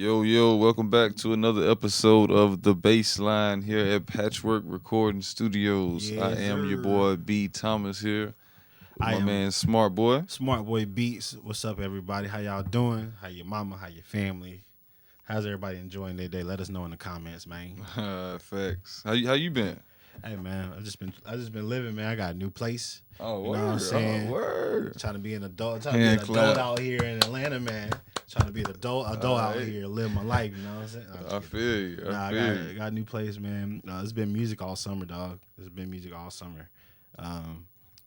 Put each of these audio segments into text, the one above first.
Yo, welcome back to another episode of The Bassline here at Patchwerk Recording Studios. I Yes, am your sir. boy B. Thomas here. With I my am man Smart Boy. Smart Boy Beats. What's up, everybody? How y'all doing? How your mama? How your family? How's everybody enjoying their day? Let us know in the comments, man. Facts. How you been? Hey, man, I just been living, man. I got a new place. Oh, You know what I'm saying? Oh, word. Trying to be an adult. Hand clap. Out here in Atlanta, man. Trying to be an adult out here, live my life. You know what I'm saying? I feel you. I got a new place, man. It's been music all summer, dog. It's been music all summer.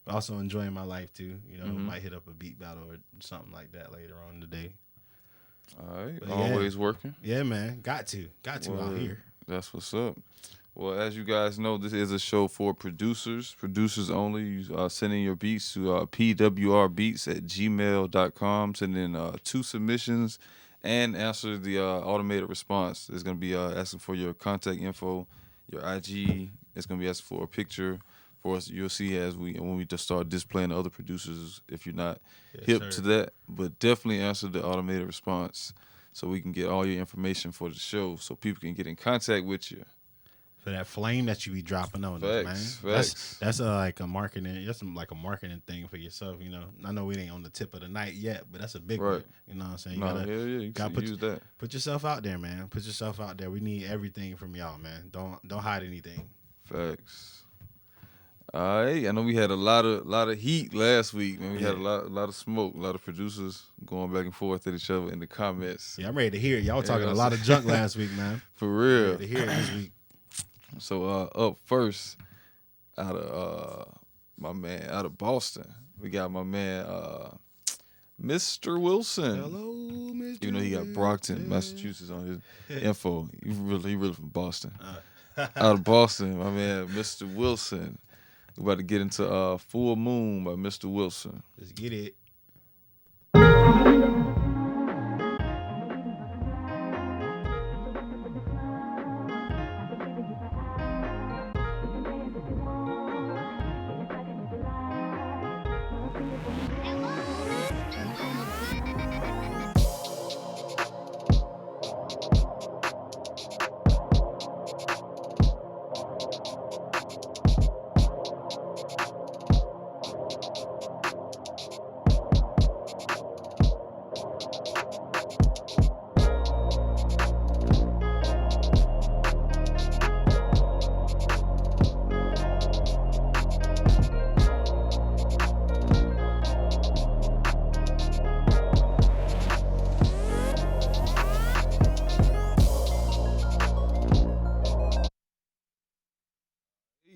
Also enjoying my life too. You know, might hit up a beat battle or something like that later on in the day. All right. But Always working. Yeah, man. Got to out here. That's what's up. Well, as you guys know, this is a show for producers only. You send in your beats to pwrbeats@gmail.com. Send in 2 submissions and answer the automated response. It's going to be asking for your contact info, your IG. It's going to be asking for a picture for us. You'll see when we just start displaying the other producers if you're not hip to that. But definitely answer the automated response so we can get all your information for the show so people can get in contact with you. For that flame that you be dropping on us, man. Facts. That's like a marketing. That's like a marketing thing for yourself. You know, I know we ain't on the tip of the night yet, but that's a big one. You know what I'm saying? You gotta use that. Put yourself out there, man. Put yourself out there. We need everything from y'all, man. Don't hide anything. Facts. All right. I know we had a lot of heat last week, man. We had a lot of smoke, a lot of producers going back and forth at each other in the comments. Yeah, I'm ready to hear it. Y'all talking a lot of junk last week, man. For real. I'm ready to hear it this week. So up first, out of Boston, we got my man Mizter Wilson. Hello, Mr. Even though he got Brockton, Massachusetts on his info, he really from Boston. Out of Boston, my man Mizter Wilson. We're about to get into Full Moon by Mizter Wilson. Let's get it.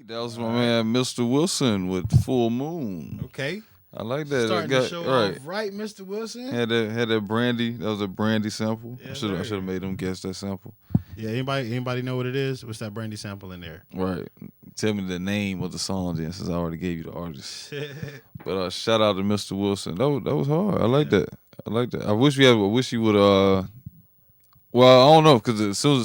That was my man Mizter Wilson with Full Moon. Okay. I like that. Starting the show off right, Mr. Wilson. Had that brandy. That was a brandy sample. Yeah, I should have made them guess that sample. Yeah, anybody know what it is? What's that brandy sample in there? Right. Tell me the name of the song then, since I already gave you the artist. But shout out to Mizter Wilson. That was hard. I like that. I wish you would. Well, I don't know because as soon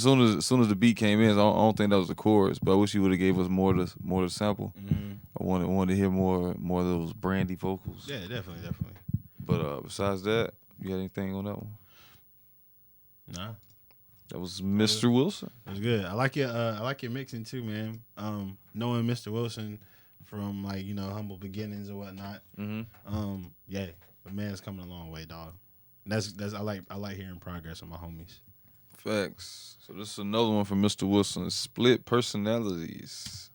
as the beat came in, I don't think that was the chorus. But I wish you would have gave us more of the sample. Mm-hmm. I wanted to hear more of those brandy vocals. Yeah, definitely. But besides that, you got anything on that one? Nah. That was Mizter Wilson. It was good. I like your mixing too, man. Knowing Mr. Wilson from humble beginnings or whatnot. Mm-hmm. Yeah, the man's coming a long way, dog. That's I like hearing progress from my homies. Facts. So this is another one from Mizter Wilson. Split Personalities.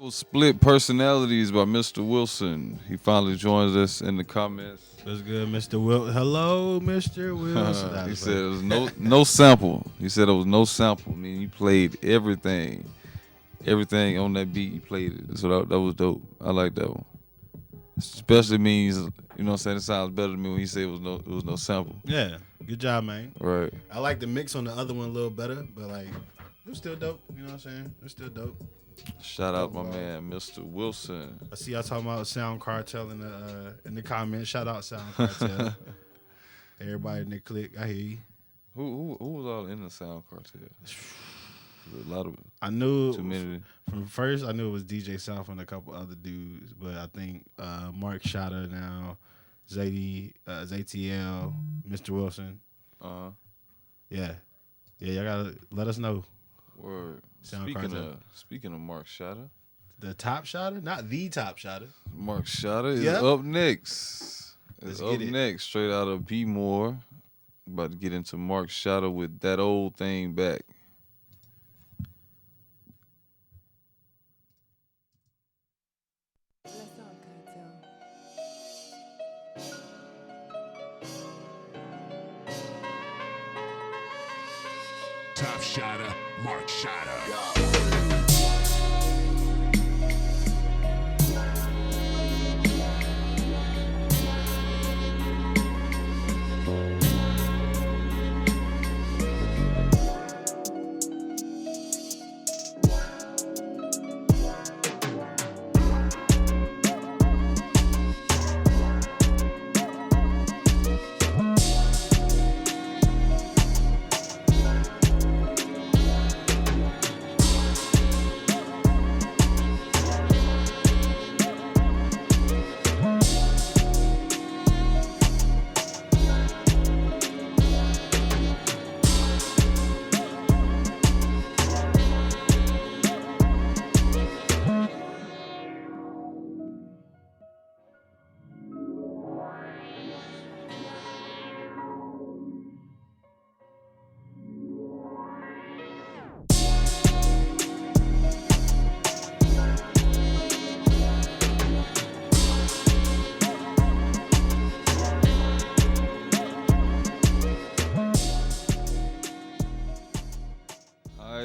was Split Personalities by Mizter Wilson. He finally joins us in the comments. What's good, Mr. Wilson? Hello, Mr. Wilson. He said it was no sample. He said it was no sample. I mean, you played everything on that beat. You played it, so that was dope. I like that one. Especially means, you know what I'm saying, it sounds better to me when he said it was no sample. Yeah, good job, man. Right. I like the mix on the other one a little better, but like it was still dope. You know what I'm saying? It was still dope. Shout out my man, Mizter Wilson. I see y'all talking about Sound Cartel in the comments. Shout out Sound Cartel. Everybody in the clique, I hear you. Who was all in the Sound Cartel? A lot of it. I knew too many. From first. I knew it was DJ South and a couple other dudes, but I think Mark Shotta now, XayTL, Mr. Wilson. Yeah. Y'all gotta let us know. Word. Sound Speaking of Mark Shotta, the top shotter, not the top shotter. Mark Shotta is up next. Let's up next, straight out of B More. About to get into Mark Shotta with That Old Thing Back. Top Shotta, Mark Shotta.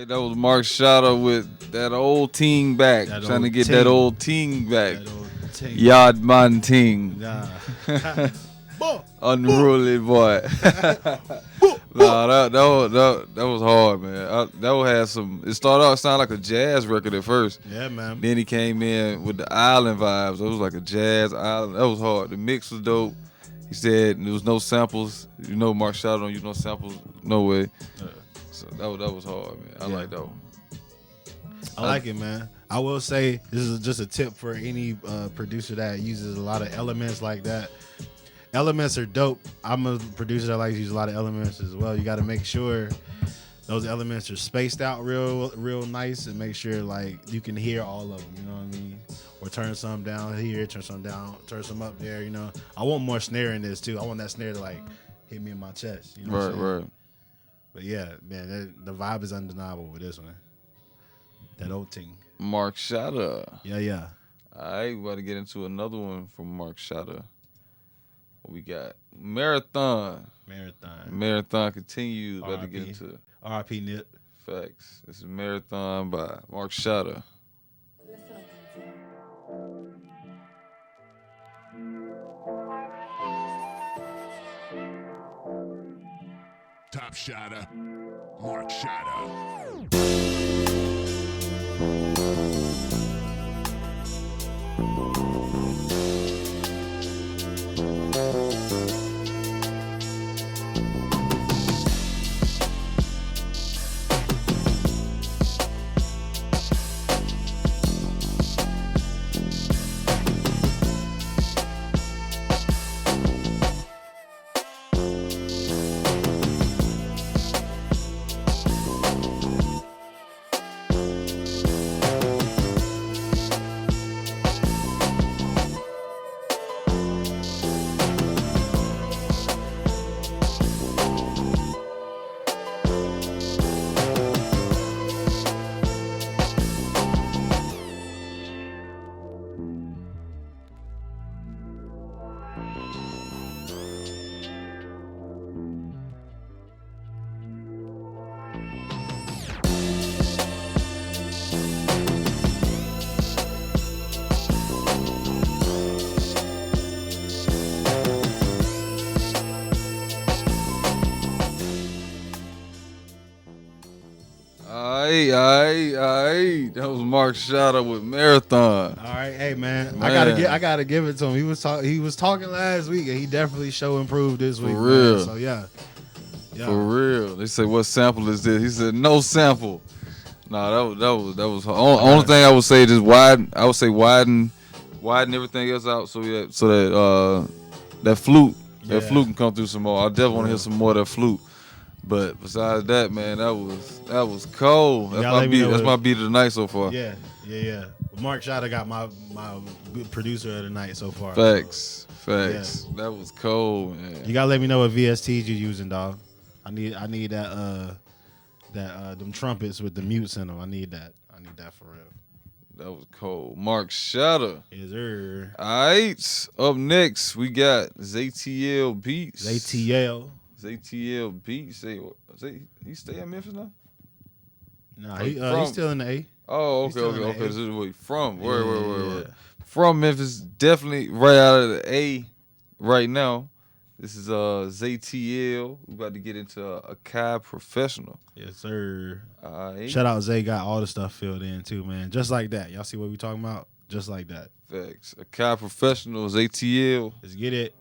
That was Mark Shotta with That Old Ting Back. Trying to get that old ting back. Yard man ting. Nah. Unruly boy. Nah, that was hard, man. That one had some. It started out sounding like a jazz record at first. Yeah, man. Then he came in with the island vibes. It was like a jazz island. That was hard. The mix was dope. He said there was no samples. You know, Mark Shotta don't use no samples. No way. So that was hard, man. I like that one. I like it, man. I will say this is just a tip for any producer that uses a lot of elements like that. Elements are dope. I'm a producer that likes to use a lot of elements as well. You got to make sure those elements are spaced out real nice and make sure like you can hear all of them. You know what I mean? Or turn some down here, turn some down, turn some up there. You know, I want more snare in this too. I want that snare to like hit me in my chest. You know right. But yeah, man, the vibe is undeniable with this one. That old thing. Mark Shotta. Yeah. All right, we about to get into another one from Mark Shotta. We got Marathon continues. About to get into R.I.P. Nip. Facts. This is Marathon by Mark Shotta. Top Shotta, Mark Shotta. Aight. That was Mark Shotta with Marathon. All right, hey man, Man. I gotta give it to him. He was talking last week, and he definitely show improved this week. real. Man. So yeah. For real. They say, what sample is this? He said, no sample. Nah, that was only thing I would say, just widen. I would say widen everything else out so that that flute can come through some more. I definitely want to hear some more of that flute. But besides that, man, that was cold. That's my beat of the night so far. Yeah. Mark Shotta got my producer of the night so far. Facts. That was cold, man. You gotta let me know what VSTs you're using, dog. I need that them trumpets with the mutes in them. I need that for real. That was cold. Mark Shotta. Yes, sir. All right. Up next, we got XayTLBeats. XayTLBeats. He stay in Memphis now? Nah, he's still in the A. Oh, okay. A. This is where he from. Yeah. Where? From Memphis, definitely right out of the A right now. This is XayTL. We about to get into a Kai Professional. Yes, sir. Right. Shout out Zay, got all the stuff filled in too, man. Just like that. Y'all see what we talking about? Just like that. Facts. A Kai Professional, XayTL. Let's get it.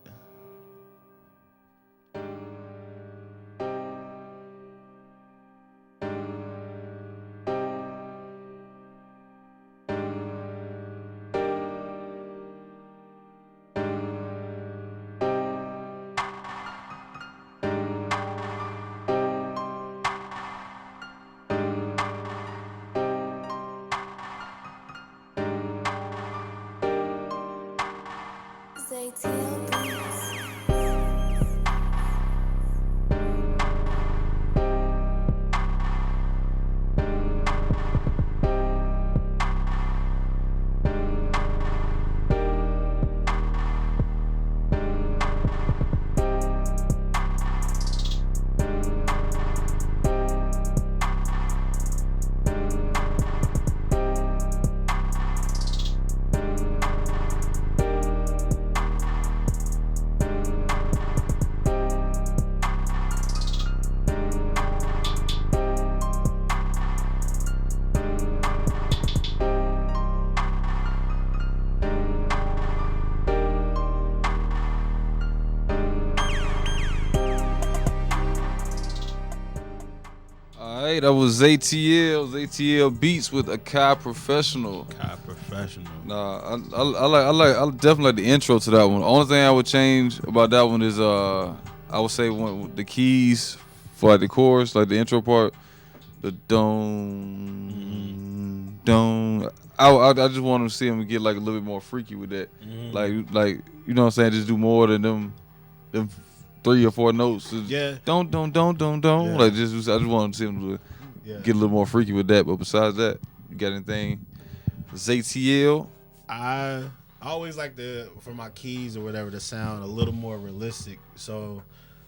That was XayTLBeats with a Kai Professional. Nah, I definitely like the intro to that one. The only thing I would change about that one is I would say the keys for like the chorus, like the intro part, the don't. I just want to see him get like a little bit more freaky with that, like you know what I'm saying, just do more than them 3 or 4 notes. Yeah. Don't. Yeah. Like I just want to see him get a little more freaky with that. But besides that, you got anything? XayTL. I always like for my keys or whatever to sound a little more realistic. So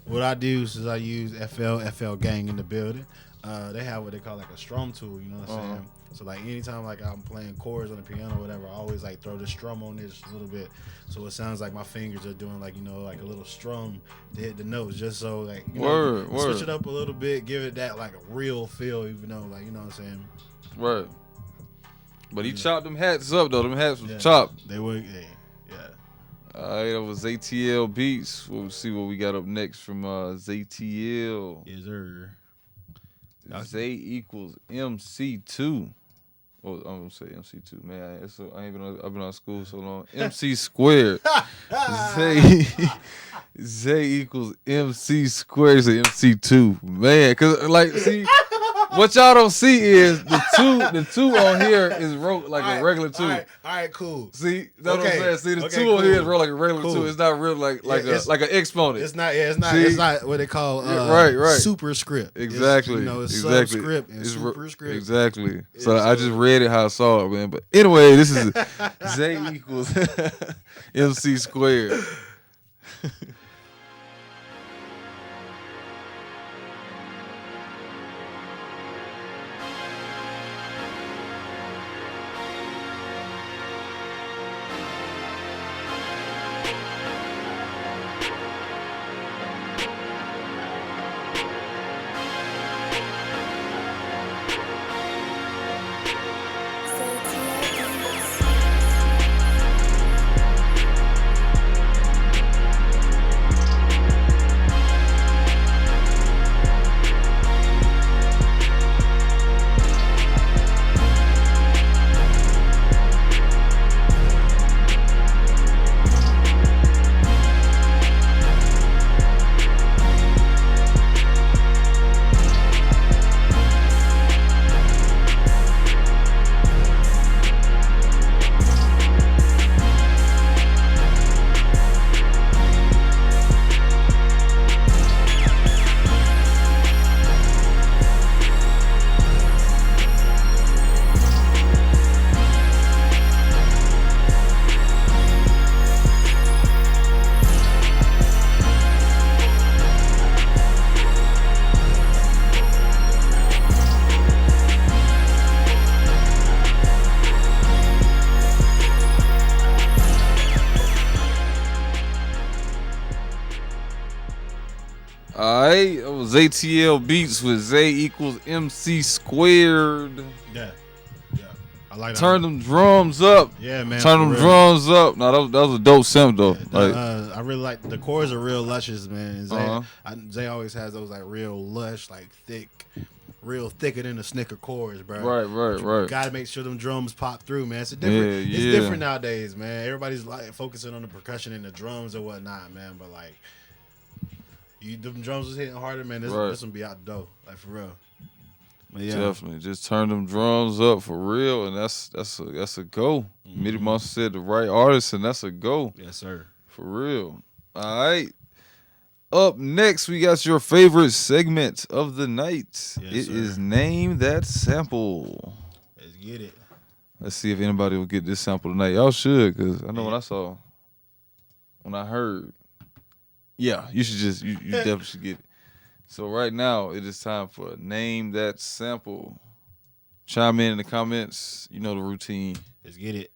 what I do is I use FL Gang in the building. They have what they call like a strum tool. You know what I'm saying? So like anytime like I'm playing chords on the piano or whatever, I always like throw the strum on this a little bit, so it sounds like my fingers are doing like like a little strum to hit the notes, just so like switch it up a little bit, give it that like a real feel, even though like you know what I'm saying. Right. But he chopped them hats up though. Them hats was chopped. They were. All right, that was XayTLBeats. We'll see what we got up next from XayTL. Yes, sir. Zay equals MC2. Well, I'm gonna say MC2, man. I've been out of school so long. MC squared. Zay equals MC squared. Say MC2, man. Cause like, see, what y'all don't see is the two on here is wrote like a regular 2. All right, cool. See, that's what I'm saying. See, the 2 on here is wrote like a regular 2. It's not real like an exponent. It's not. Yeah, it's not what they call right. superscript. Exactly. It's exactly. Subscript and superscript. Exactly. So I just read it how I saw it, man. But anyway, this is Zay equals MC squared. Alright, it was XayTLBeats with Zay equals MC squared. Yeah. I like that. Turn them drums up. Yeah, man. Turn them drums up. No, that was a dope simp though. Yeah, I really like the chords are real luscious, man. Zay, Zay always has those like real lush, like thick, real thicker than the Snicker chords, bro. Right. Gotta make sure them drums pop through, man. It's different. It's different nowadays, man. Everybody's like focusing on the percussion and the drums or whatnot, man. But like, them drums was hitting harder, man. This gonna be out the door, like for real. But yeah. Definitely, just turn them drums up for real, and that's a go. Mitty Monster said the right artist, and that's a go. Yes, sir. For real. All right. Up next, we got your favorite segment of the night. It is Name That Sample. Let's get it. Let's see if anybody will get this sample tonight. Y'all should, because I know when I heard, yeah, you definitely should get it. So right now, it is time for Name That Sample. Chime in the comments. You know the routine. Let's get it.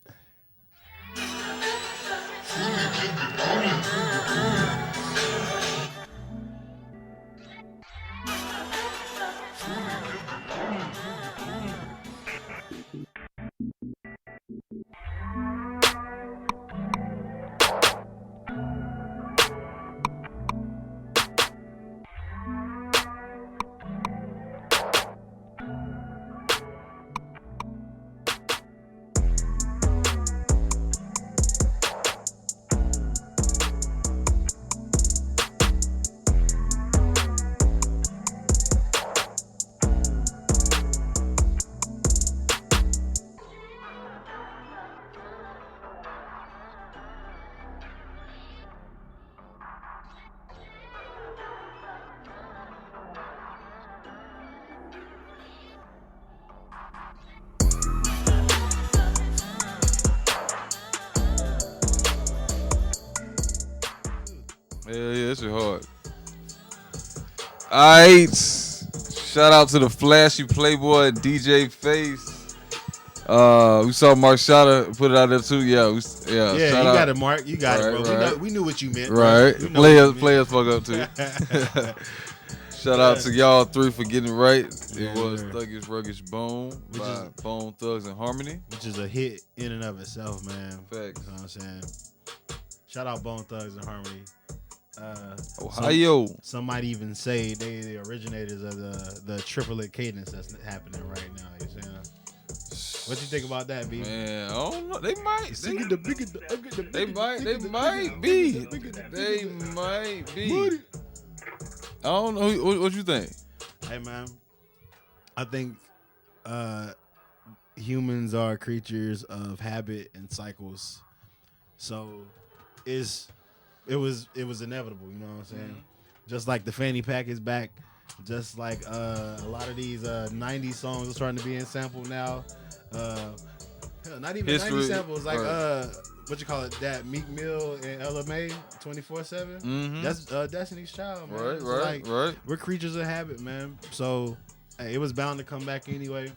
Yeah, this is hard. All right. Shout out to the flashy Playboy DJ Face. We saw Mark Shotta put it out there too. Yeah, you shout got out. it, Mark. You got it, bro. Right. We knew what you meant. Right. Players fuck up too. Shout out to y'all three for getting it right. It was Thuggish Ruggish Bone by Bone Thugs and Harmony. Which is a hit in and of itself, man. Facts. You know what I'm saying? Shout out Bone Thugs and Harmony. Ohio. Some might even say they the originators of the triplet cadence that's happening right now. You saying? What you think about that, B? Man, I don't know. They might. They might be. I don't know. What you think? Hey, man. I think humans are creatures of habit and cycles. So it was inevitable, you know what I'm saying? Mm-hmm. Just like the fanny pack is back, just like a lot of these 90s songs are starting to be in sample now. Not even history, 90s samples, like what you call it? That Meek Mill and LMA 24/7. That's Destiny's Child, man. Right, So, right, right. We're creatures of habit, man. So hey, it was bound to come back anyway.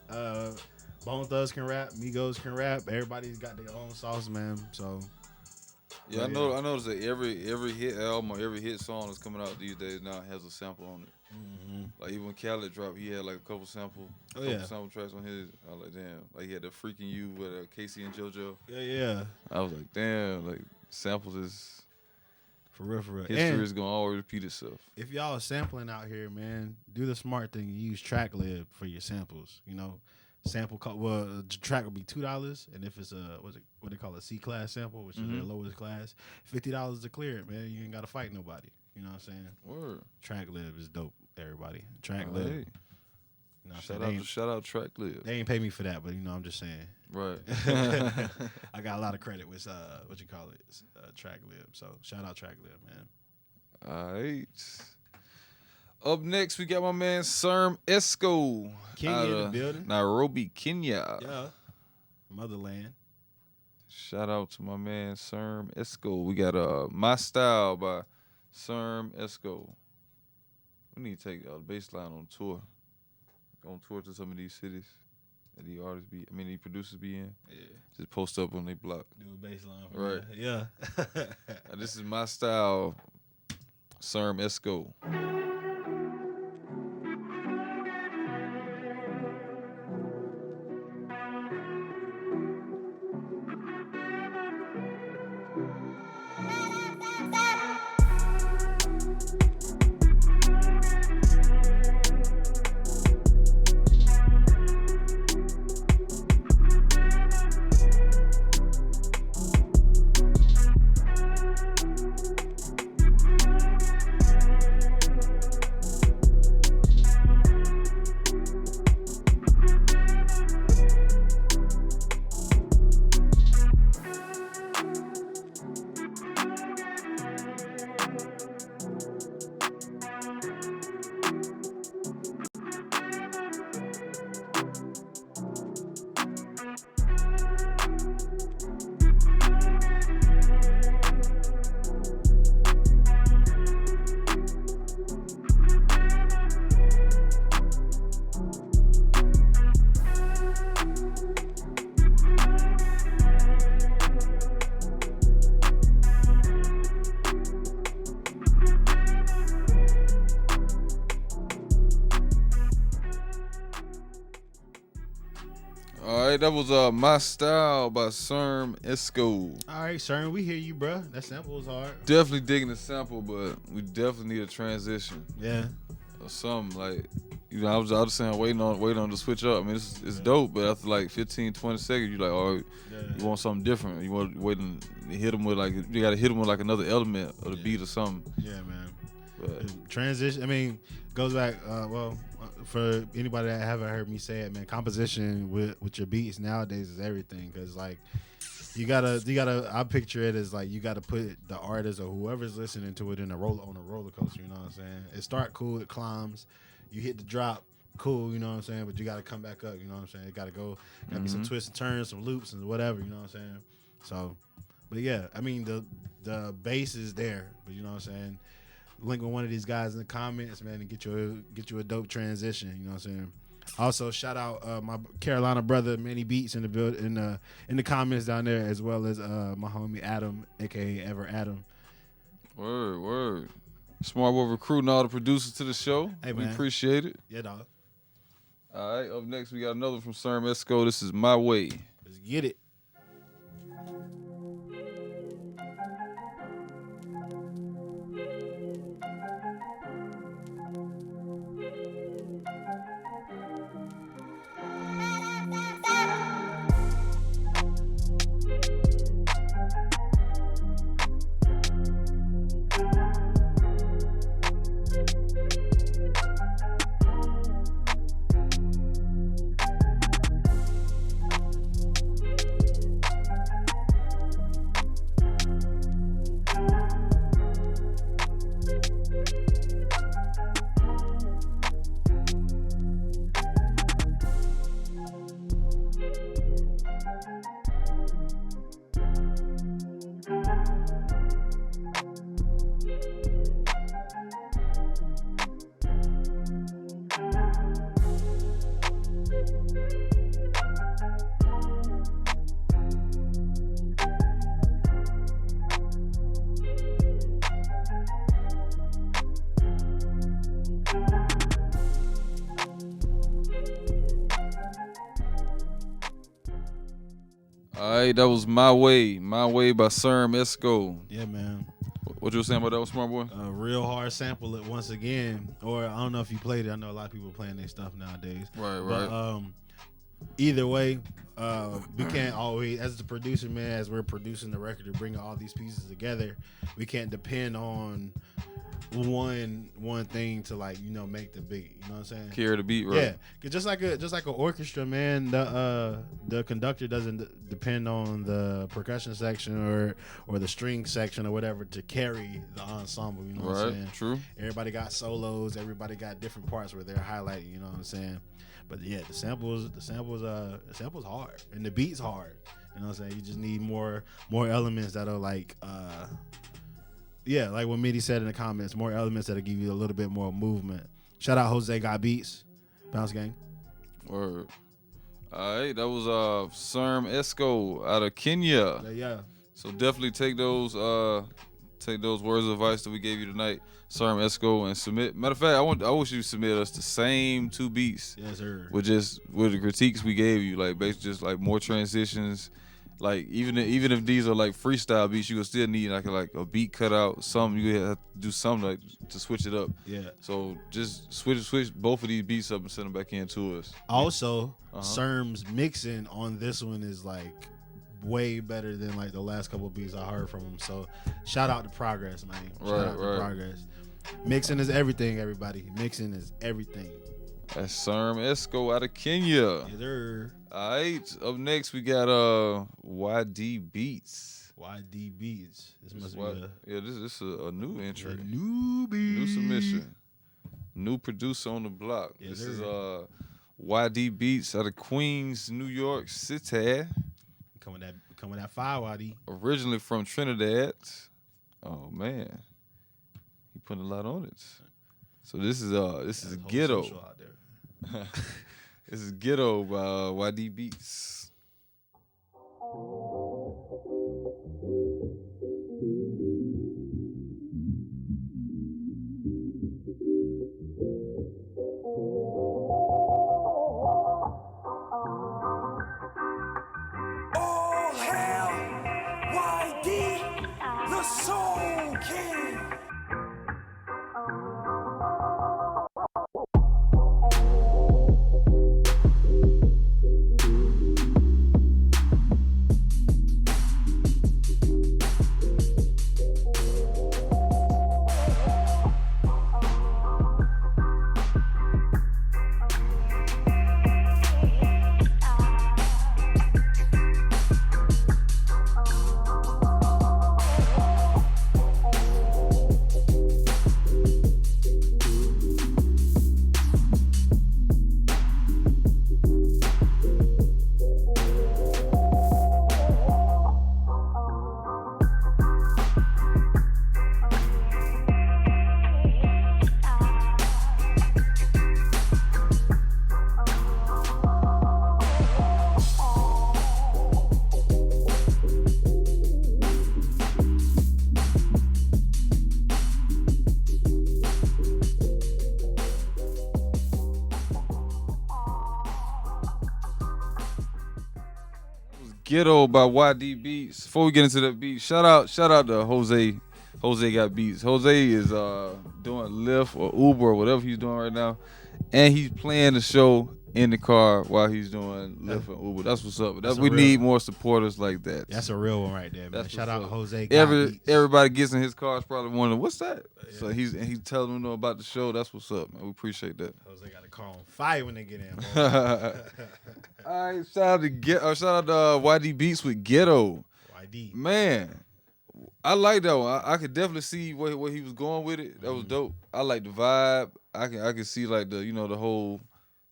Bone Thugs can rap, Migos can rap. Everybody's got their own sauce, man. So yeah, I noticed that every hit album or every hit song that's coming out these days now has a sample on it. Like even when Khaled dropped, he had like a couple sample tracks on his. I was like, damn, like he had the Freaking You with Casey and JoJo. Yeah. I was like, damn, like samples is for real. History is gonna always repeat itself. If y'all are sampling out here, man, do the smart thing and use TrackLib for your samples. You know, the track will be $2, and if it's what they call a C-class sample, which is their lowest class, $50 to clear it, man. You ain't gotta fight nobody. You know what I'm saying? Word. TrackLib is dope, everybody. TrackLib. Hey. You know shout out TrackLib. They ain't pay me for that, but you know, I'm just saying. Right. I got a lot of credit with TrackLib. So shout out TrackLib, man. All right. Up next, we got my man Sirm Esco. Kenya in the building. Nairobi, Kenya. Yeah. Motherland. Shout out to my man Sirm Esco. We got My Style by Sirm Esco. We need to take Bassline on tour. On tour to some of these cities that the producers be in. Yeah. Just post up on their block. Do a Bassline for right. That. Yeah. This is My Style, Sirm Esco. That was My Style by Sirm Esco. All right, Sirm, we hear you, bro. That sample was hard. Definitely digging the sample, but we definitely need a transition. Yeah. Or something like, you know, I was saying waiting on to switch up. I mean, it's dope, but after like 15, 20 seconds, you're like, oh, you want something different. You want waiting to hit them with you got to hit them with like another element of the beat or something. Yeah, man. But transition. I mean, goes back. For anybody that haven't heard me say it, man, composition with your beats nowadays is everything. Cause like you gotta. I picture it as like you gotta put the artist or whoever's listening to it on a roller coaster. You know what I'm saying? It start cool, it climbs. You hit the drop, cool. You know what I'm saying? But you gotta come back up. You know what I'm saying? It gotta go. Gotta be some twists and turns, some loops and whatever. You know what I'm saying? So, but yeah, I mean the bass is there, but you know what I'm saying? Link with one of these guys in the comments, man, and get you a dope transition. You know what I'm saying? Also, shout out my Carolina brother Manny Beats in the comments down there, as well as my homie Adam, aka Ever Adam. Word. Smart World recruiting all the producers to the show. Hey, we man. appreciate it. Yeah, dog. All right, up next we got another from Sirm Esco. This is My Way. Let's get it. All right, that was My Way by Sirm Esco. Yeah, man. What you were saying about that one, Smart Boy? A real hard sample it once again. Or I don't know if you played it. I know a lot of people playing their stuff nowadays. Right. But either way, we can't always, as the producer, man, as we're producing the record and bringing all these pieces together, we can't depend on one thing to like, you know, make the beat. You know what I'm saying? Carry the beat, right? Yeah, 'cause just like an orchestra, man, the conductor doesn't depend on the percussion section or the string section or whatever to carry the ensemble. You know what I'm saying? True. Everybody got solos. Everybody got different parts where they're highlighting. You know what I'm saying? But yeah, the sample's hard and the beat's hard. You know what I'm saying? You just need more elements that are like like what Mitty said in the comments, more elements that'll give you a little bit more movement. Shout out Jose Got Beats, Bounce Gang. Word. All right, that was Sirm Esco out of Kenya. Yeah. So definitely take those words of advice that we gave you tonight, Sirm Esco, and submit. Matter of fact, I wish you submit us the same 2 beats. Yes, sir. With the critiques we gave you, like basically just like more transitions. Like even if these are like freestyle beats, you will still need like a beat cut out, something you have to do something like to switch it up. Yeah. So just switch both of these beats up and send them back in to us. Also, Sirm's mixing on this one is like way better than like the last couple of beats I heard from him. So shout out to Progress, man. Shout out to Progress. Mixing is everything, everybody. Mixing is everything. That's Sirm Esco out of Kenya. Yes, sir. All right. Up next we got YDBeatsss. YDBeatsss. This must be this is a new entry. A newbie. New submission. New producer on the block. Yes, this sir. is YDBeatsss out of Queens, New York City. Coming that fire, YD. Originally from Trinidad. Oh man. He putting a lot on it. So this is Ghetto. Out there. This is Ghetto by YDBeatsss. All hail YD, the Soul King. Ghetto by YDBeatsss. Before we get into that beat, shout out to Jose. Jose Got Beats. Jose is doing Lyft or Uber or whatever he's doing right now, and he's playing the show in the car while he's doing Lyft and Uber. That's what's up. We need more supporters like that. That's a real one right there, man. Shout out Jose. Everybody gets in his car is probably wondering what's that. Yeah. So he's telling them about the show. That's what's up, man. We appreciate that. Jose got to call on fire when they get in. All right, shout out to YDBeatsss with Ghetto. YD. Man, I like that one. I could definitely see where he was going with it. That was dope. I like the vibe. I can see like the whole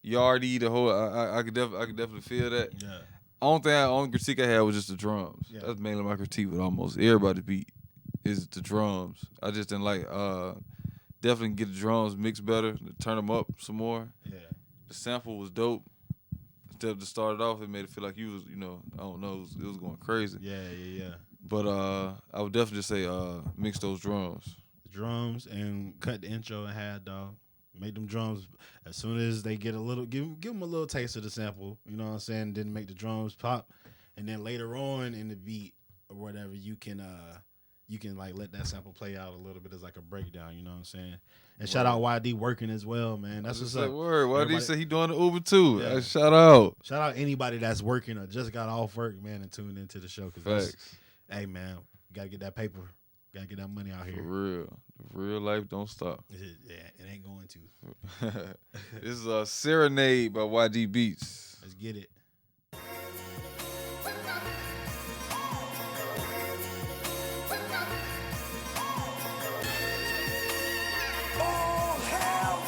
yardie, the whole. I could definitely feel that. Yeah. Only critique I had was just the drums. Yeah. That's mainly my critique with almost everybody's beat is the drums. I just didn't like. Definitely get the drums mixed better, turn them up some more. Yeah. The sample was dope. Instead of to start it off, it made it feel like you was, I don't know, it was going crazy. Yeah. But I would definitely just say mix those drums. The drums and cut the intro in half, dog. Make them drums as soon as they get a little, give them a little taste of the sample. You know what I'm saying? Didn't make the drums pop, and then later on in the beat or whatever, you can like let that sample play out a little bit as like a breakdown. You know what I'm saying? And shout out YD working as well, man. That's what's up. Word. YD Everybody- said he doing the Uber too. Yeah. Shout out. Shout out anybody that's working or just got off work, man, and tuned into the show. Cause hey, man, gotta get that paper. Gotta get that money out For here. real. Real life don't stop. Yeah, it ain't going to. This is a Serenade by YDBeatsss. Let's get it. All hail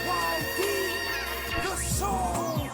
YD, the Soul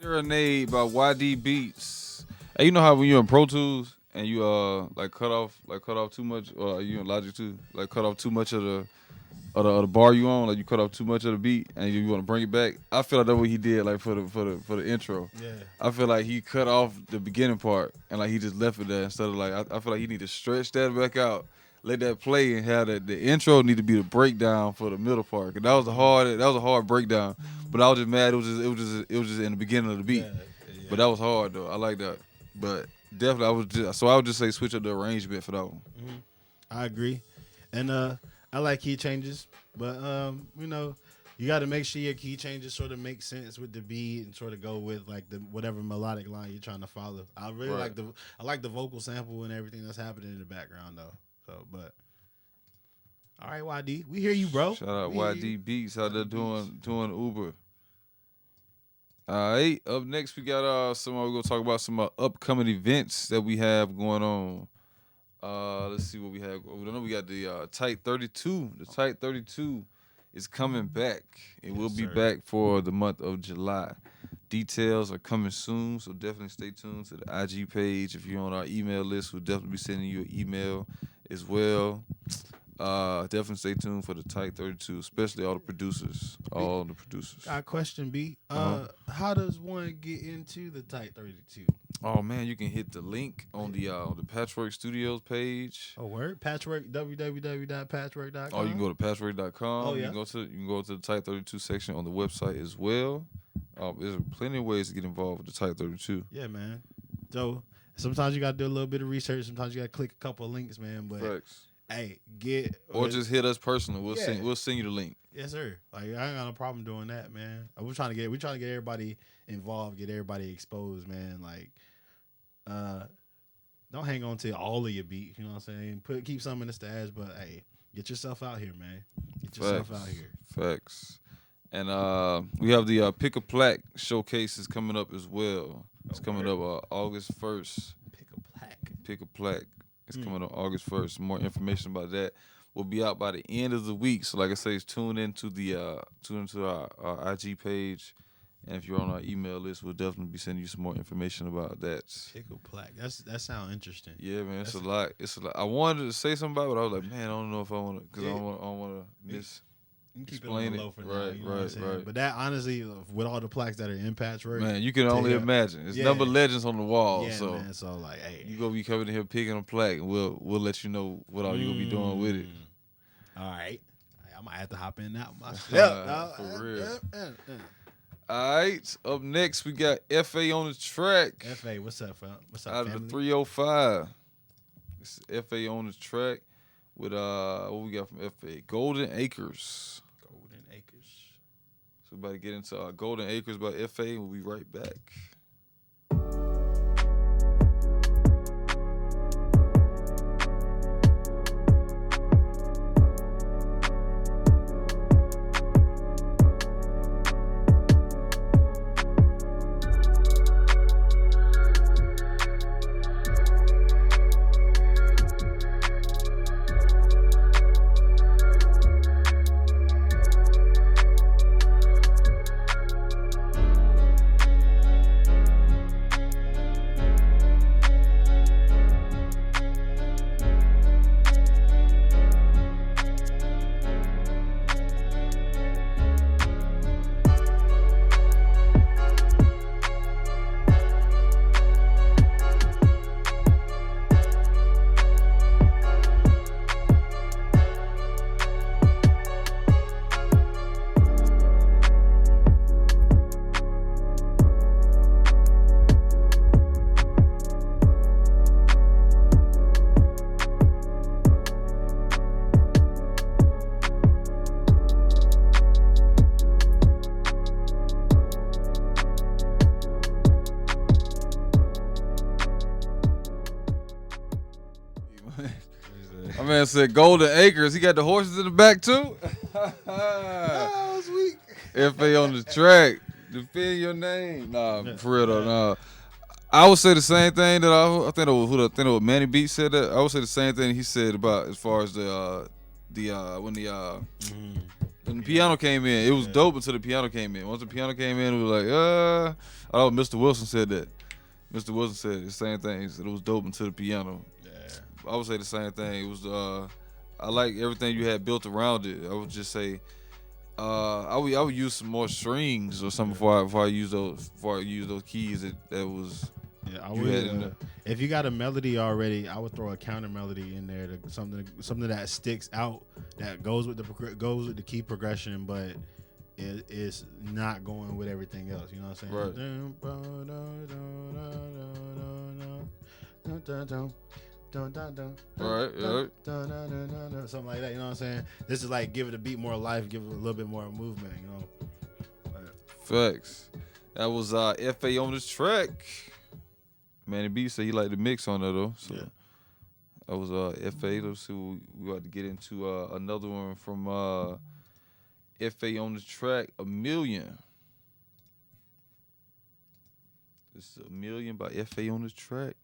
Serenade by YDBeatsss. Hey, you know how when you're in Pro Tools and you like cut off too much, or you in Logic too, like cut off too much of the bar you on, like you cut off too much of the beat and you want to bring it back. I feel like that's what he did, like for the intro. Yeah. I feel like he cut off the beginning part and like he just left it there instead of like I feel like he need to stretch that back out, let that play, and have the intro need to be the breakdown for the middle part. 'Cause that was a hard breakdown, but I was just mad. It was just in the beginning of the beat. Yeah. But that was hard though. I like that. But definitely, I would just say switch up the arrangement for that one. I agree, and I like key changes, but you know, you got to make sure your key changes sort of make sense with the beat and sort of go with like the whatever melodic line you're trying to follow. I really like the vocal sample and everything that's happening in the background though. So, but all right, YD, we hear you, bro. Shout out We hear you. YDBeatsss out there doing Uber. All right, up next we got we're gonna talk about some upcoming events that we have going on. Let's see what we have. I know we got the Tight 32. The Tight 32 is coming back. It will be back for the month of July. Details are coming soon, so definitely stay tuned to the IG page. If you're on our email list, we'll definitely be sending you an email as well. Definitely stay tuned for the Tight 32, especially all the producers. Got a question, B. How does one get into the Tight 32? Oh man, you can hit the link on the Patchwerk Studios page. Oh, word? Patchwerk, www.patchwerk.com. Oh, you can go to patchwerk.com. Oh, yeah. You can go to the Tight 32 section on the website as well. There's plenty of ways to get involved with the Tight 32. Yeah, man. So sometimes you got to do a little bit of research. Sometimes you got to click a couple of links, man. But Facts. hey, Or just hit us personally. We'll Yeah. send you the link. yes, sir. Like I ain't got no problem doing that, man. We're trying to get everybody involved, get everybody exposed, man. Like, don't hang on to all of your beats. You know what I'm saying? Keep some in the stash, but hey, get yourself out here, man. Get yourself out here. Facts. And we have the Pick a Plaque showcases coming up as well. It's coming up August 1st. Pick a Plaque. It's coming up August 1st. More information about that will be out by the end of the week. So like I say, tune into our IG page. And if you're on our email list, we'll definitely be sending you some more information about that. Pickle plaque. That sounds interesting. Yeah, man, it's a lot. I wanted to say something about it, but I was like, man, I don't know if I want to, because I don't want to miss. You keep Explain it on the it. low for now. Right, You know what I'm saying? right. But that honestly, with all the plaques that are in Patchwerk, Man, you can only imagine. It's number legends on the wall. Yeah, so man. So like, hey, you gonna be coming in here picking a plaque, and we'll let you know what all you gonna be doing with it. All right, I might have to hop in that myself. For real. All right, up next we got Effe on the track. Effe, what's up, fam? What's up, Out of family? the 305. It's Effe on the track with what we got from Effe? Golden Acres. Golden Acres. So we're about to get into Golden Acres by Effe, and we'll be right back. My man said Golden Acres. He got the horses in the back too. Oh, it's weak. Effe on the track. Defend your name. Nah, for real though. Nah. I would say the same thing that I think it was Manny Beats said that. I would say the same thing he said about as far as when the piano came in. It was dope until the piano came in. Once the piano came in, it was like, I know Mr. Wilson said that. Mr. Wilson said the same thing. He said it was dope until the piano. I would say the same thing. It was I like everything you had built around it. I would just say I would use some more strings or something before I use those keys that was. Yeah, I would. If you got a melody already, I would throw a counter melody in there, something that sticks out, that goes with the key progression, but it is not going with everything else. You know what I'm saying? Right. Right. Something like that. You know what I'm saying? This is like give it a beat more life, give it a little bit more movement. You know. Facts. That was Effe on this track. Manny B said he liked the mix on that though. So that was Effe. Let's see what we about to get into another one from Effe on the track, A Million. This is A Million by Effe on the track.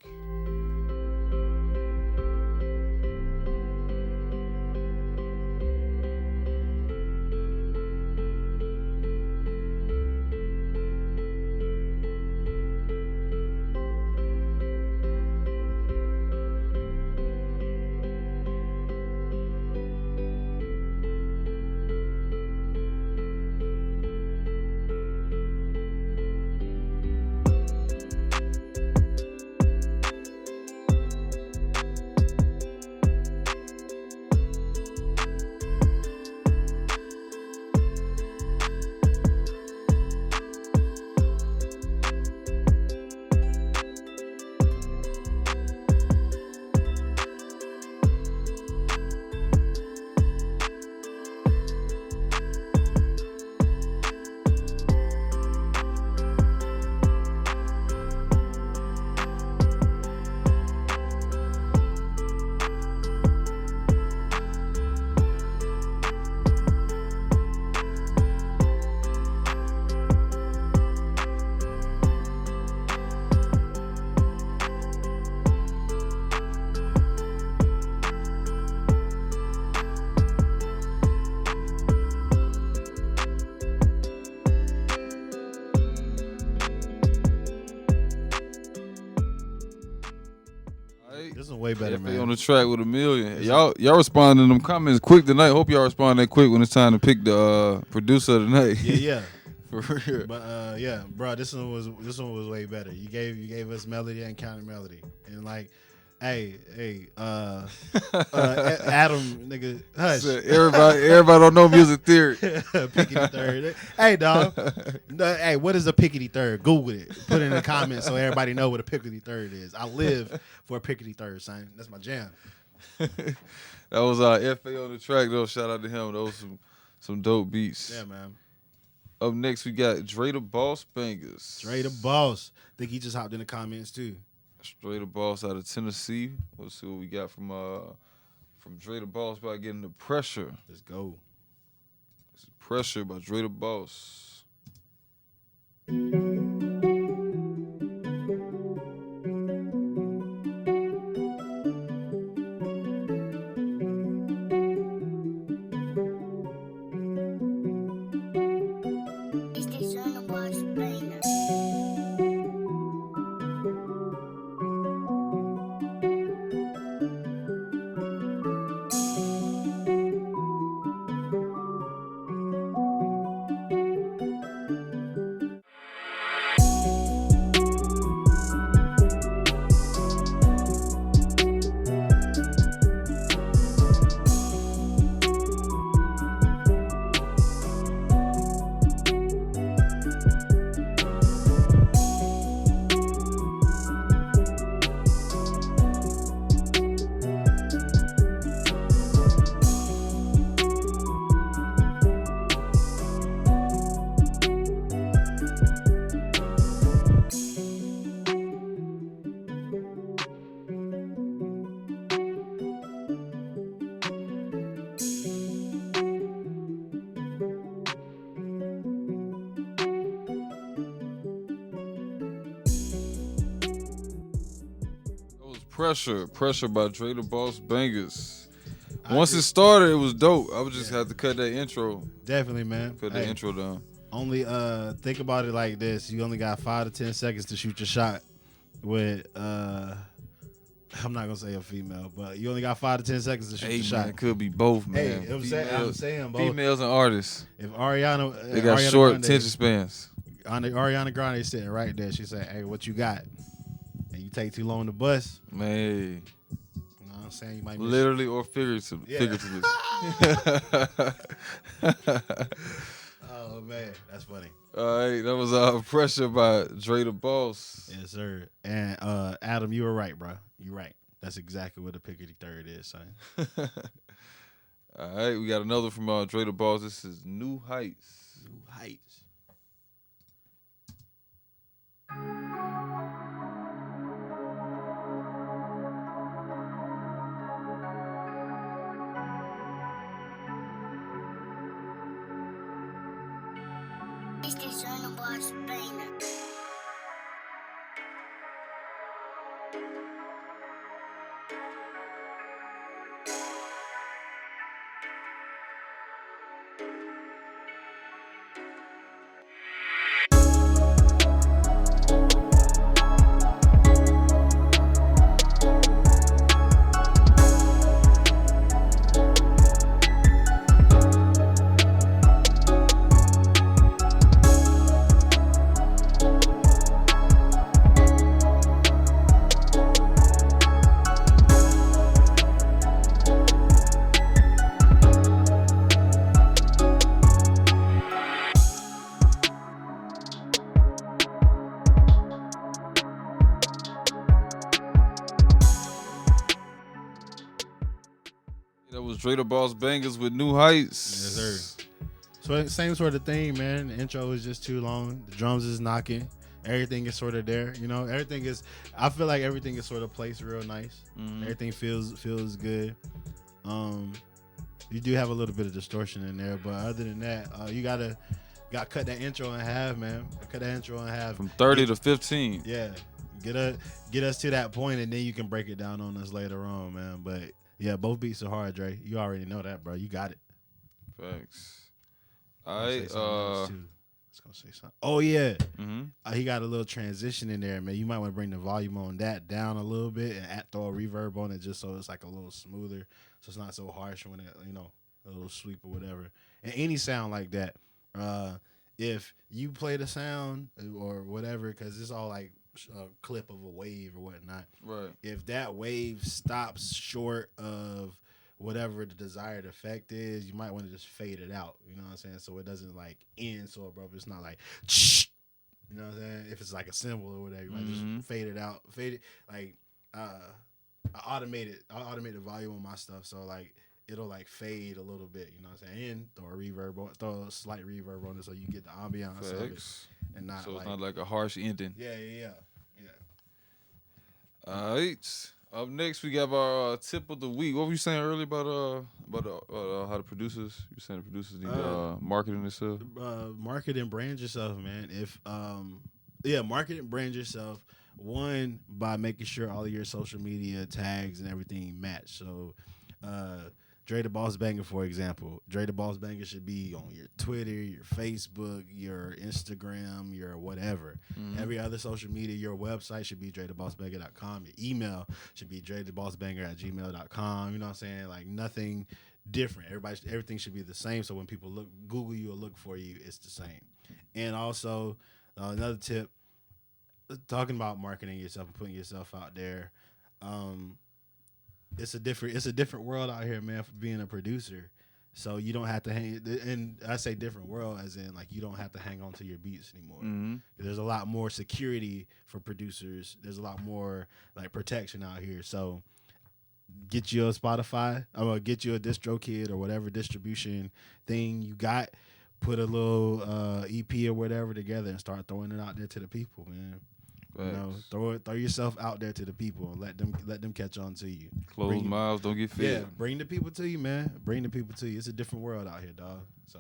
This is way better, man. On the track with A Million. Y'all responding to them comments quick tonight. Hope y'all respond that quick when it's time to pick the producer of the night. Yeah. For real. But yeah, bro, this one was way better. You gave us melody and counter melody, and like, hey, Adam, nigga, hush. Everybody don't know music theory. Pickety third. Hey, dog. Hey, what is a pickety third? Google it. Put it in the comments so everybody know what a pickety third is. I live for a pickety third, son. That's my jam. That was Effe on the track though. Shout out to him. Those some dope beats. Yeah, man. Up next, we got Dre Da Boss Bangers. Dre Da Boss. Think he just hopped in the comments too. Dre Da Boss out of Tennessee. Let's see what we got from Dre Da Boss by getting the pressure. Let's go. This is Pressure by Dre Da Boss. Pressure by Dre Da Boss Bangers. Once it started, it was dope. I would just have to cut that intro. Definitely, man. Cut that intro down. Only think about it like this. You only got 5 to 10 seconds to shoot your shot with I'm not gonna say a female, but you only got 5 to 10 seconds to shoot your shot. It could be both, man. Hey, I'm saying both. Females and artists. If Ariana, they got Ariana short Grande, attention spans. Ariana Grande sitting right there. She said, "Hey, what you got?" And you take too long to bust, man. You know what I'm saying? You might miss literally or figuratively. Yeah. Oh man, that's funny. All right, that was Pressure by Dre Da Boss. Yes, sir. And Adam, you were right, bro. You right. That's exactly what the Pickety third is, son. All right, we got another from Dre Da Boss. This is New Heights. New Heights. Mizter Da Boss Bangers. That was Dre Da Boss Bangers with New Heights. Yes, sir. So same sort of thing, man. The intro is just too long. The drums is knocking. Everything is sort of there. You know, everything is. I feel like everything is sort of placed real nice. Mhm. Everything feels good. You do have a little bit of distortion in there, but other than that, you got cut that intro in half, man. Cut that intro in half. From 30 to 15. Yeah, get us to that point, and then you can break it down on us later on, man. But yeah, both beats are hard, Dre. You already know that, bro. You got it. Thanks. All right. I was gonna say something. Oh yeah, Mm-hmm. he got a little transition in there, man. You might want to bring the volume on that down a little bit and throw a reverb on it just so it's like a little smoother, so it's not so harsh when it, a little sweep or whatever. And any sound like that, if you play the sound or whatever, because it's all like a clip of a wave or whatnot. Right. If that wave stops short of whatever the desired effect is, you might want to just fade it out. You know what I'm saying? So it doesn't like end so abrupt. It's not like, you know what I'm saying? If it's like a symbol or whatever, you might just fade it out. Fade it like I automate the volume on my stuff. So like it'll like fade a little bit, you know what I'm saying? And throw a slight reverb on it so you get the ambiance of it. And not so like, it's not like a harsh ending. Yeah. All right. Up next, we got our tip of the week. What were you saying earlier about how the producers? You saying the producers need marketing and stuff? Market and brand yourself, man. If market and brand yourself. One, by making sure all of your social media tags and everything match. So, Dre Da Boss Banger, for example. Dre Da Boss Banger should be on your Twitter, your Facebook, your Instagram, your whatever. Mm-hmm. Every other social media, your website should be DreDaBossBanger.com. Your email should be DreDaBossBanger@gmail.com. You know what I'm saying? Like nothing different. Everything should be the same. So when people Google you or look for you, it's the same. And also, another tip, talking about marketing yourself and putting yourself out there. It's a different world out here, man, for being a producer. So you don't have to hang, and I say different world as in like you don't have to hang on to your beats anymore. Mm-hmm. There's a lot more security for producers. There's a lot more like protection out here. So get you a Spotify. I'm gonna get you a DistroKid or whatever distribution thing you got. Put a little EP or whatever together and start throwing it out there to the people, man. You know, throw yourself out there to the people and let them catch on to you. Closed mouths don't get fed. Yeah, bring the people to you, man. Bring the people to you. It's a different world out here, dog. So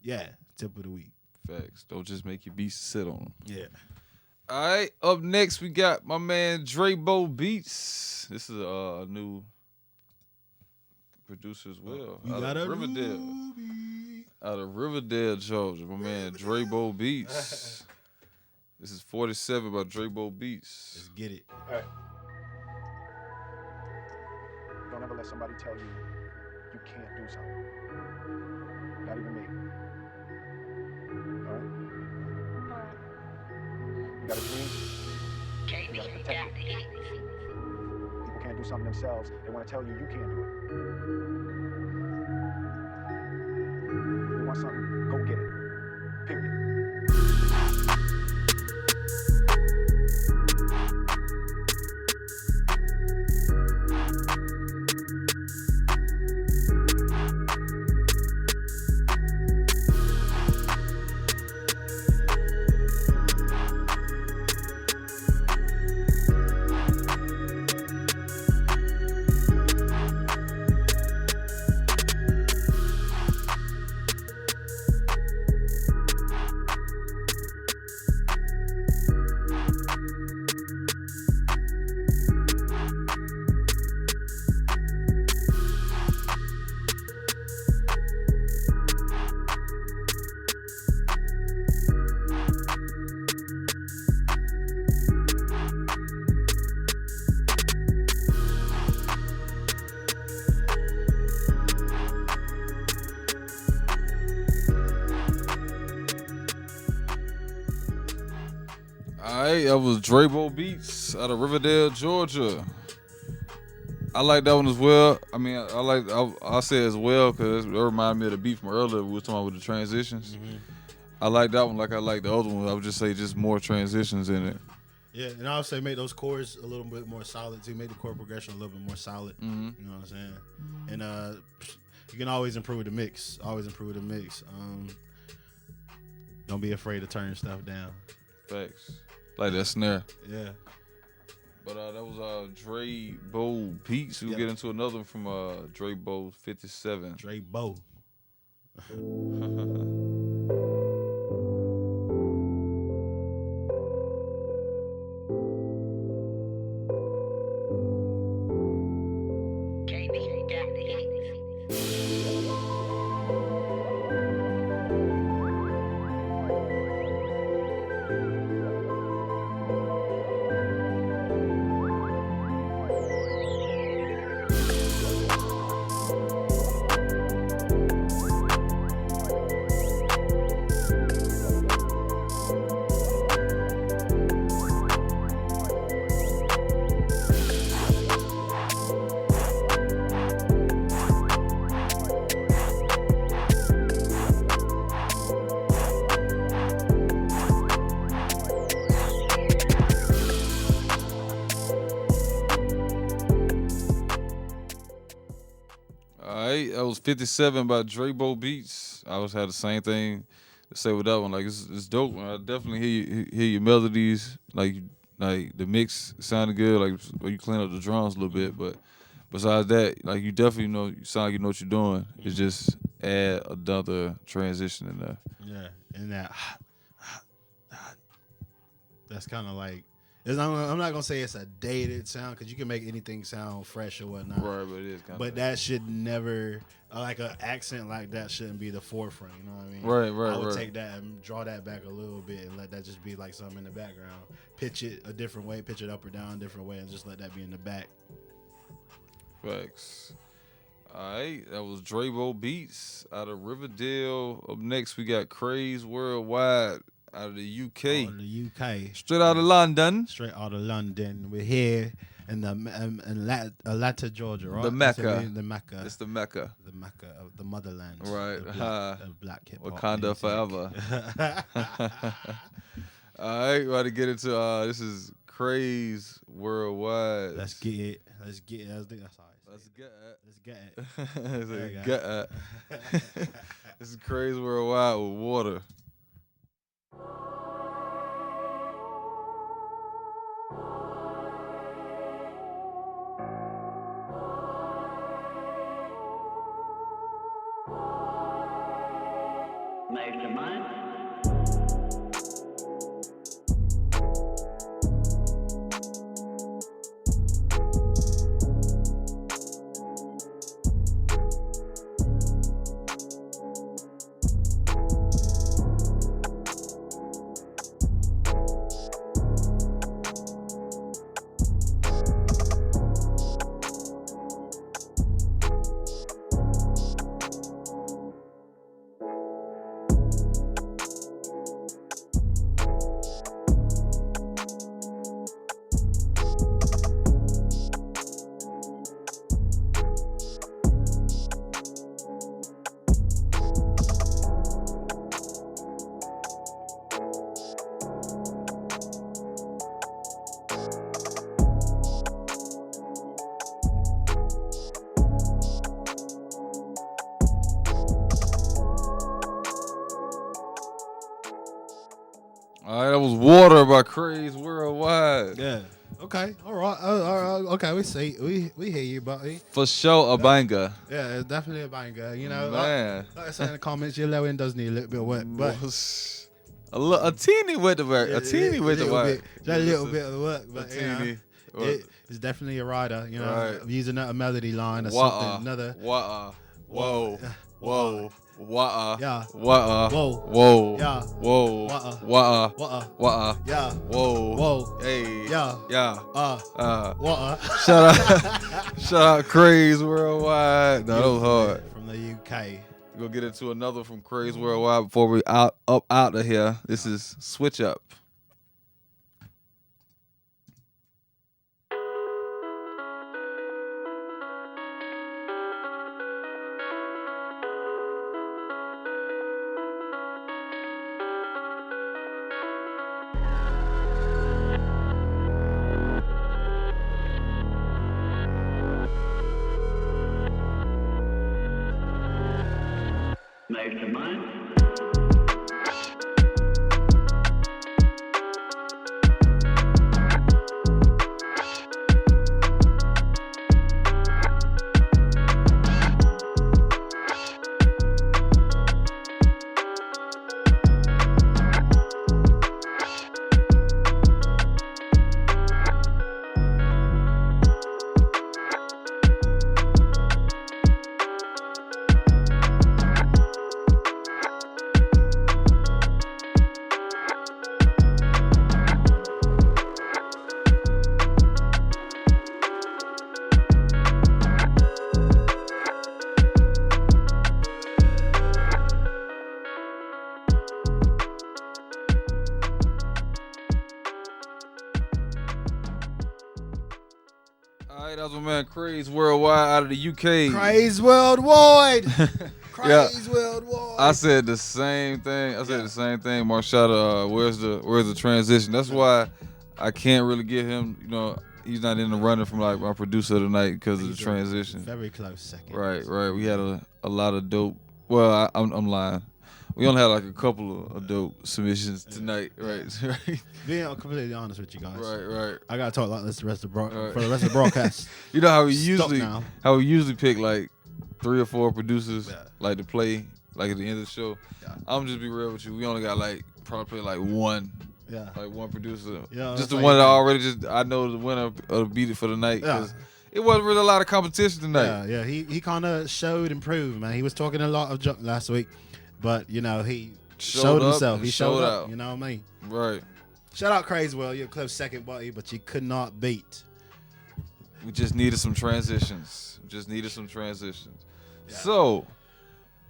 yeah, tip of the week. Facts. Don't just make your beats sit on them. Yeah. All right. Up next, we got my man Drebo Beatz. This is a new producer as well. Out of Riverdale, Georgia. My man Drebo Beatz. This is 47 by Drebo Beatz. Let's get it. All right. Don't ever let somebody tell you you can't do something. Not even me. All right? You got a dream? You got to protect it. People can't do something themselves. They want to tell you you can't do it. You want something? Go get it. Period. That was Drebo Beatz out of Riverdale, Georgia. I like that one as well. I mean, I say as well because it reminded me of the beat from earlier. We were talking about with the transitions. Mm-hmm. I like that one like I like the other one. I would just say just more transitions in it. Yeah, and I would say make those chords a little bit more solid too. Make the chord progression a little bit more solid. Mm-hmm. You know what I'm saying? And you can always improve the mix. Don't be afraid to turn stuff down. Facts. Like that snare. Yeah. But that was Drebo Beatz. We'll get into another one from Drebo 57. Drebo. right, that was 57 by Drebo Beatz. I always had the same thing to say with that one. Like it's dope. I definitely hear your melodies. Like the mix sounded good. Like when you clean up the drums a little bit, but besides that, like you definitely know you sound like you know what you're doing. It's just add another transition in there. Yeah, and that that's kind of like. I'm not gonna say it's a dated sound because you can make anything sound fresh or whatnot. Right, but it is kind of. But that should never like an accent like that shouldn't be the forefront. You know what I mean? Right. I would take that and draw that back a little bit and let that just be like something in the background. Pitch it a different way, pitch it up or down a different way, and just let that be in the back. Facts. All right, that was Drebo Beatz out of Riverdale. Up next, we got Kraze Worldwide out of the UK. Out of the UK. Straight out of London. Straight out of London. We're here in Atlanta, Georgia, right? The Mecca. The Mecca. It's the Mecca. The Mecca of the motherland. Right. Of black hip-hop. Wakanda forever. All right, we're about to get into this is Kraze Worldwide. Let's get it. That's all right. Let's get it. Let's get it. Let's get it. This is Kraze Worldwide with Water. Mastermind. All right, that was Water by Kraze Worldwide. Yeah. Okay. All right. Okay. We hear you, buddy. For sure, a banger. Yeah, it's definitely a banger. You know, Man. like I said in the comments, your low end does need a little bit of work, but a teeny bit of work. A teeny bit of work. Just a little bit of work, but you know, teeny work. it's definitely a rider. You know, Right. I'm using a melody line or something. Another. Whoa. Wah. Yeah. Wah. Whoa. Whoa. Yeah. Whoa. Wah. Wah. Wah. Wah. Yeah. Whoa. Whoa. Hey. Yeah. Yeah. What? Shout out Kraze Worldwide. No, that was hard. From the UK. We'll get into another from Kraze Worldwide before we out of here. This is Switch Up. Mastermind. All right, that was my man Kraze Worldwide out of the UK. Kraze Worldwide. Kraze Worldwide. I said the same thing. Mark Shotta, where's the transition? That's why I can't really get him. You know, he's not in the running from like my producer of the night because of the He's a transition. Very close second. Right. We had a lot of dope. Well, I'm lying. We only had like a couple of dope submissions tonight, right? Being completely honest with you guys. Right. I gotta talk like this for the rest of the broadcast. You know how we Stop usually now. pick like 3 or 4 producers like to play like at the end of the show. Yeah. I'm just be real with you. We only got like probably like one. Yeah. Like one producer. Yeah, just the that's one that like- already I know the winner of the Beat It for the night. Yeah. 'Cause it wasn't really a lot of competition tonight. Yeah. He kind of showed and proved, man. He was talking a lot of junk last week, but he showed up himself. and He showed up. out. You know what I mean? Right. Shout out Kraze World. You're a close second, buddy, but you could not beat. We just needed some transitions. So,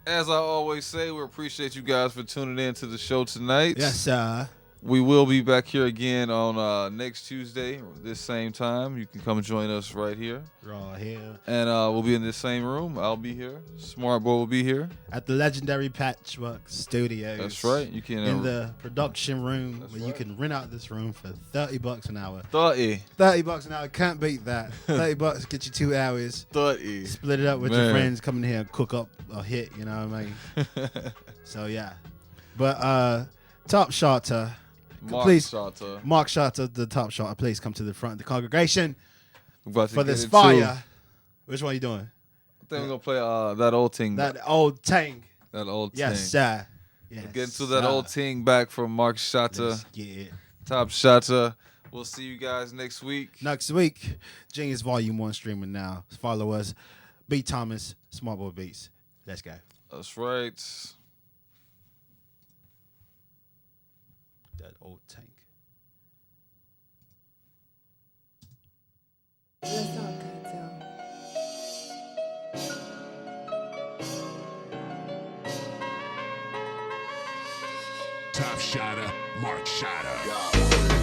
as I always say, we appreciate you guys for tuning in to the show tonight. Yes, sir. We will be back here again on next Tuesday, this same time. You can come join us right here. Right here. And we'll be in this same room. I'll be here. Smart Boy will be here. At the legendary Patchwerk Studios. That's right. You can in the production room That's where you right. can rent out this room for $30 an hour. 30. $30 an hour, can't beat that. $30 get you 2 hours. 30. Split it up with Man. your friends, come in here and cook up a hit, you know what I mean? So yeah. But Top Shotta, please, Shotta. Mark Shotta, the Top Shotta, please come to the front of the congregation We're about to for get this into- fire. Which one are you doing? I think we're going to play that old ting. That old tank. That old ting. Yes, sir. Yes, Get into that sir. old ting back from Mark Shotta. Let's get it. Top Shotta. We'll see you guys next week. Next week, Genius Volume 1 streaming now. Follow us. B. Thomas, Smart Boy Beats. Let's go. That's right. That old tank. Let's talk, cocktail. Top Shotta, Mark Shotta.